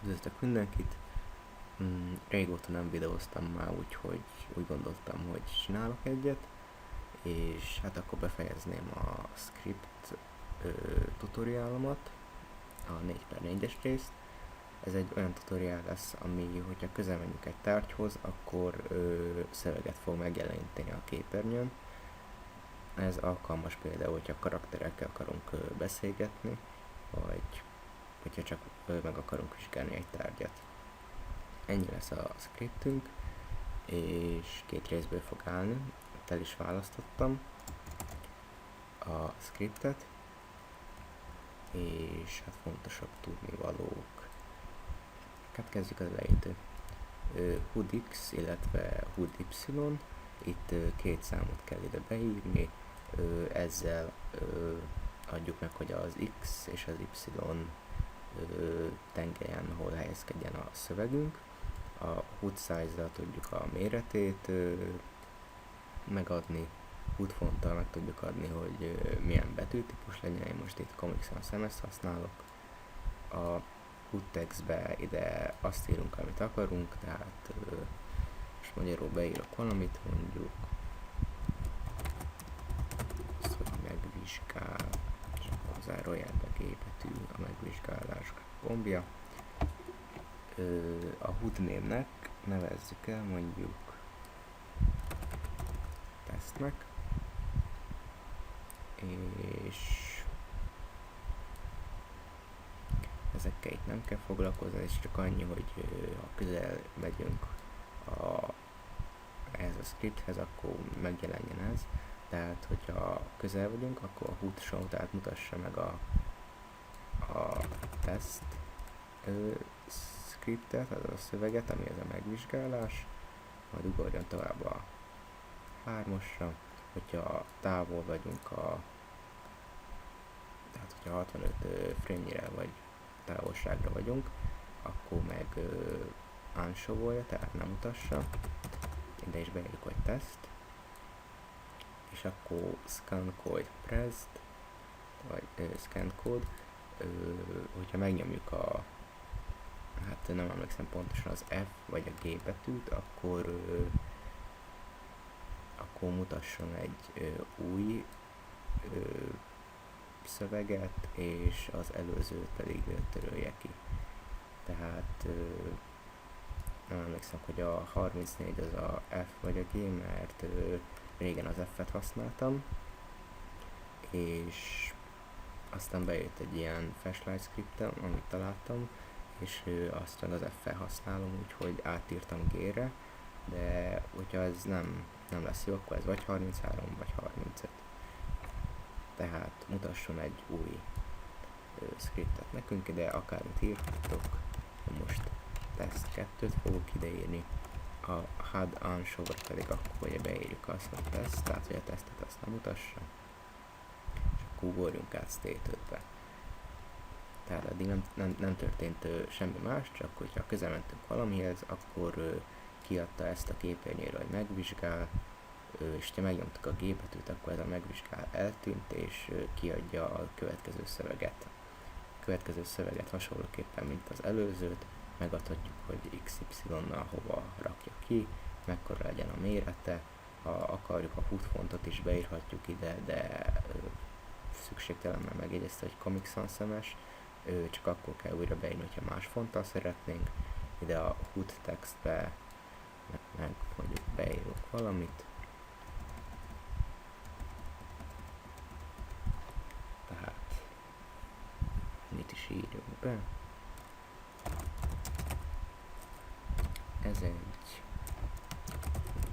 Üdvözlök mindenkit! Régóta nem videóztam már, úgyhogy úgy gondoltam, hogy csinálok egyet, és hát akkor befejezném a script tutoriálomat, a 4x4-es részt. Ez egy olyan tutoriál lesz, ami, hogyha közel megyünk egy tárgyhoz, akkor szöveget fog megjeleníteni a képernyőn. Ez alkalmas például, hogyha karakterekkel akarunk beszélgetni, vagy hogyha csak meg akarunk vizsgálni egy tárgyat. Ennyi lesz a scriptünk, és 2 részből fog állni. Itt el is választottam a scriptet, és hát fontosabb tudnivalók. Hát kezdjük az elejétől. HUD-X, illetve HUD-Y, itt 2 számot kell ide beírni, ezzel adjuk meg, hogy az X és az Y tengelyen hol helyezkedjen a szövegünk. A HUD size-zal tudjuk a méretét megadni, HUD fonttal meg tudjuk adni, hogy milyen betűtípus legyen. Én most itt Comic Sans használok. A HUD textbe ide azt írunk, amit akarunk, tehát most magyarul beírok valamit, mondjuk azt, hogy megvizsgál, és akkor zárójelbe G betű a megvizsgálás gombja. A HUD névnek nevezzük el mondjuk tesztnek, és ezekkel itt nem kell foglalkozni, ez csak annyi, hogy ha közel megyünk ehhez a scripthez, akkor megjelenjen ez. Tehát, hogyha közel vagyunk, akkor a HUD show, tehát mutassa meg a teszt scriptet, az a szöveget, ami ez a megvizsgálás, majd ugorjon tovább a 3-asra, hogyha távol vagyunk tehát hogyha 65 frame-nyire vagy távolságra vagyunk, akkor meg unshow-olja, tehát nem mutassa, ide is beírjuk, hogy teszt, és akkor scan code pressed, vagy scan code, hogyha megnyomjuk hát nem emlékszem pontosan az F vagy a G betűt, akkor mutasson egy új szöveget, és az előzőt pedig törölje ki. Tehát nem emlékszem, hogy a 34 az a F vagy a G, mert régen az F-et használtam, és aztán bejött egy ilyen flashlight scriptem, amit találtam, és azt meg az F-fel használom, úgyhogy átírtam G-re, de hogyha ez nem lesz jó, akkor ez vagy 33, vagy 35. Tehát mutasson egy új scriptet nekünk, ide akármit írhatok. Most test 2-t fogok ideírni, a HUD unshow-ot pedig akkor ugye beírjuk azt, hogy test, tehát hogy a tesztet azt nem mutassa, és akkor ugorjunk át state 5-be. Tehát eddig nem történt semmi más, csak hogyha közel mentünk valamihez, akkor kiadta ezt a képernyőre, hogy megvizsgál, és ha megnyomtuk a G betűt, akkor ez a megvizsgál eltűnt, és kiadja a következő szöveget. A következő szöveget hasonlóképpen, mint az előzőt, megadhatjuk, hogy XY-nal hova rakja ki, mekkora legyen a mérete, ha akarjuk a HUD fontot is beírhatjuk ide, de szükségtelen, mert megjegyezte, hogy Comic Sans, csak akkor kell újra beírni, hogyha más fonttal szeretnénk. Ide a HUD textbe meg mondjuk beírunk valamit. Tehát mit is írjunk be? Ez egy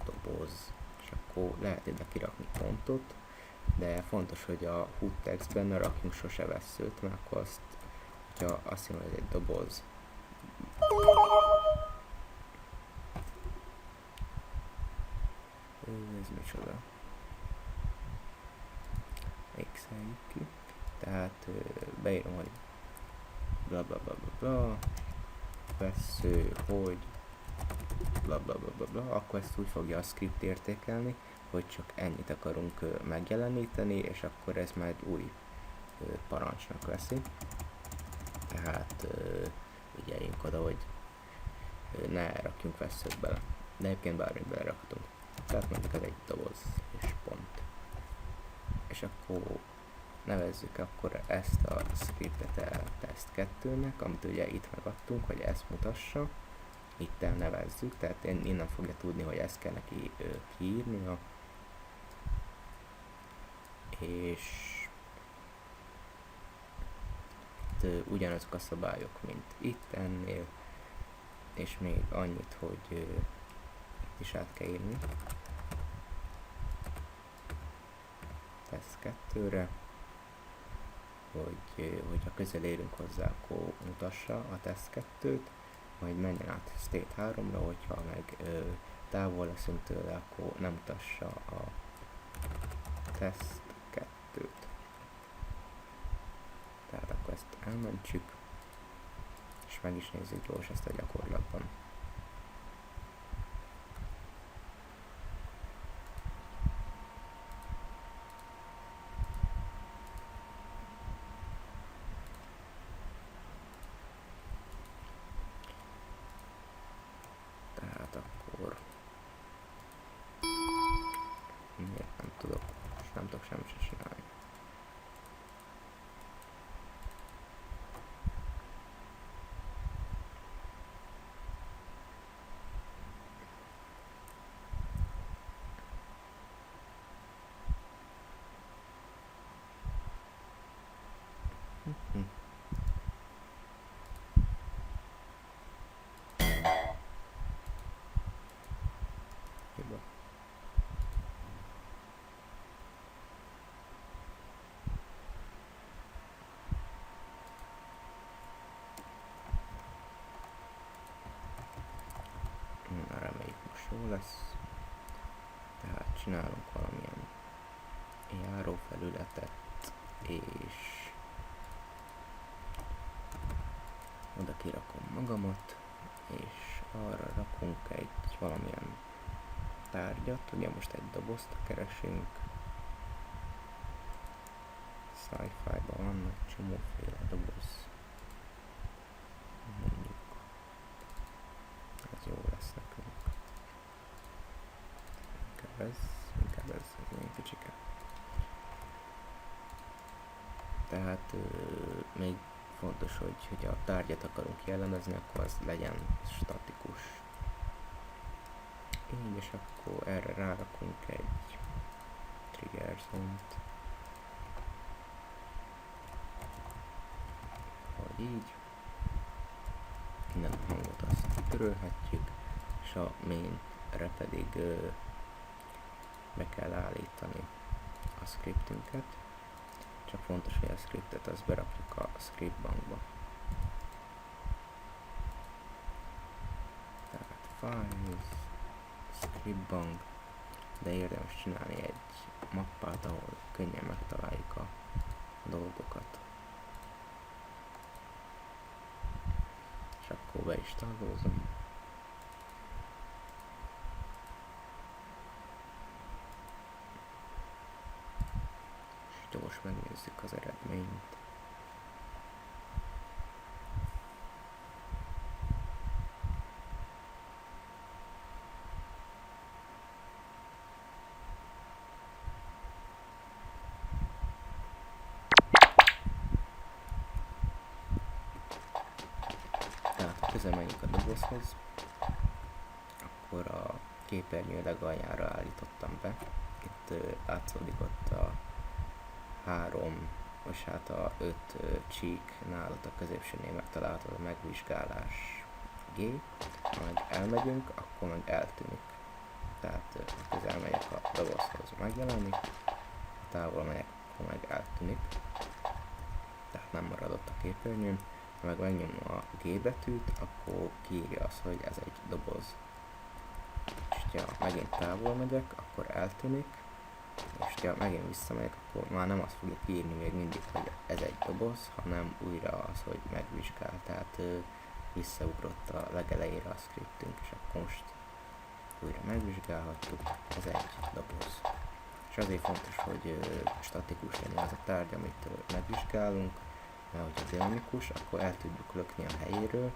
doboz, és akkor lehet ide kirakni pontot, de fontos, hogy a HUD textben ne rakjunk sose vesszőt, mert akkor hogyha azt mondom, hogy ez egy doboz, ez micsoda? X-eljük ki. Tehát beírom, hogy bla bla bla bla bla, vesző, hogy bla bla bla bla bla, akkor ezt úgy fogja a script értékelni, hogy csak ennyit akarunk megjeleníteni, és akkor ez majd új parancsnak veszi. Tehát figyeljünk oda, hogy ne rakjunk veszőt bele. De egyébként bármit belerakhatunk. Tehát mondjuk ez egy doboz és pont. És akkor nevezzük akkor ezt a scriptet el test 2-nek, amit ugye itt megadtunk, hogy ezt mutassa. Itt elnevezzük, tehát innen fogja tudni, hogy ezt kell neki kiírnia. És itt ugyanazok a szabályok, mint itt ennél, és még annyit, hogy itt is át kell írni. Test 2-re, hogyha közel érünk hozzá, akkor mutassa a test 2-t, majd menjen át state 3-ra, hogyha meg távol leszünk tőle, akkor nem mutassa a test 2-t. Tehát akkor ezt elmentjük, és meg is nézzük gyors ezt a gyakorlatban. Tehát akkor miért nem tudok semmit se csinálni. Hiba. Reméljük most jó lesz. Tehát csinálunk valamilyen járófelületet, és oda kirakom magamat, és arra rakunk egy valamilyen tárgyat, ugye most egy dobozt keresünk. Sci-fi-ban van egy csomóféle doboz. Mondjuk ez jó lesz nekünk. Inkább ez még kicsike. Tehát még fontos, hogy a tárgyat akarunk jellemezni, akkor az legyen statikus. Így, és akkor erre rárakunk egy trigger zone-t. Hogy így. Innen a hangot azt törölhetjük, és a mainre pedig be kell állítani a scriptünket. Csak fontos, hogy a scriptet azt berakjuk a script bankba. Tehát files, script bank, de érdemes csinálni egy mappát, ahol könnyen megtaláljuk a dolgokat. És akkor be is tagolzom. És gyors megnézzük az eredményt. Közel megyünk a dobozhoz, akkor a képernyő legaljára állítottam be. Itt látszódik ott a 3, vagy hát a 5 csíknál, ott a középsőnél megtalálható a megvizsgálás G. Majd elmegyünk, akkor meg eltűnik. Tehát közel megyek a dobozhoz, megjelenik, távol megyek, akkor meg eltűnik. Tehát nem maradott a képernyőn. Ha meg megnyomom a G betűt, akkor kiírja azt, hogy ez egy doboz. És ha megint távol megyek, akkor eltűnik, és ha megint visszamegyek, akkor már nem azt fogja kiírni még mindig, hogy ez egy doboz, hanem újra az, hogy megvizsgál, tehát visszaugrott a legelejére a scriptünk, és akkor most újra megvizsgálhatjuk, ez egy doboz. És azért fontos, hogy statikus legyen az a tárgy, amit megvizsgálunk, mert hogyha dinamikus, akkor el tudjuk lökni a helyéről,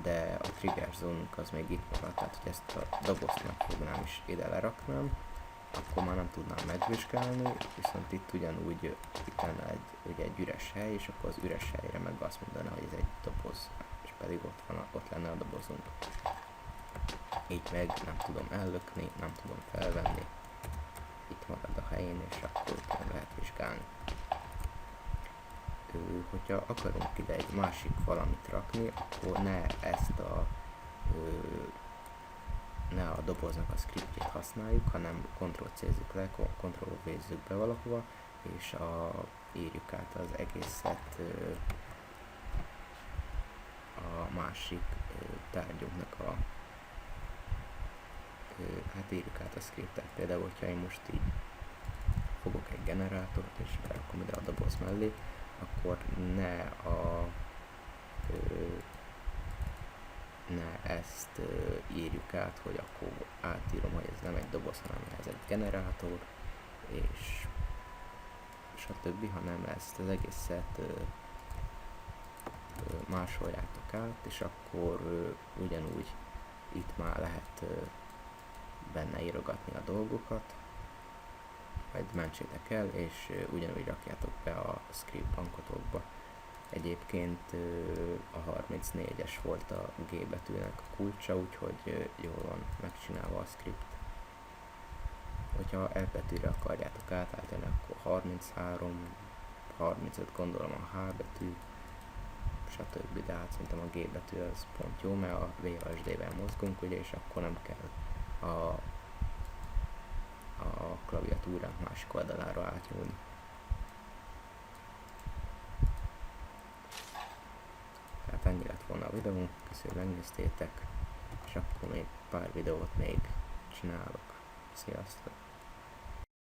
de a trigger zónunk az még itt marad, tehát hogy ezt a dobozt megfognám és ide leraknám, akkor már nem tudnám megvizsgálni, viszont itt ugyanúgy itt lenne egy üres hely, és akkor az üres helyre meg azt mondaná, hogy ez egy doboz, és pedig ott lenne a dobozunk. Így meg nem tudom ellökni, nem tudom felvenni, itt marad a helyén, és akkor nem lehet vizsgálni. Hogyha akarunk ide egy másik valamit rakni, akkor ne a doboznak a scriptjét használjuk, hanem Ctrl-C-zzük le, Ctrl-V-zzük be valahova, és írjuk át az egészet a másik tárgyunknak hát írjuk át a scriptet. Például, hogyha én most így fogok egy generátort és berakom ide a doboz mellé, akkor ne ezt írjuk át, hogy akkor átírom, hogy ez nem egy doboz, hanem ez egy generátor, és stb., hanem ezt az egészet másoljátok át, és akkor ugyanúgy itt már lehet benne írogatni a dolgokat, majd mentsétek el, és ugyanúgy rakjátok be a script bankotokba. Egyébként a 34-es volt a G betűnek a kulcsa, úgyhogy jól van megcsinálva a script. Hogyha F betűre akarjátok átállítani, akkor 33, 35 gondolom a H betű, stb. De hát szerintem a G betű az pont jó, mert a VSD-vel mozgunk, ugye, és akkor nem kell a klaviatúránk másik oldalára átnyúlni. Tehát ennyi lett volna a videó, köszönöm, hogy megnéztétek, és akkor még pár videót még csinálok. Sziasztok!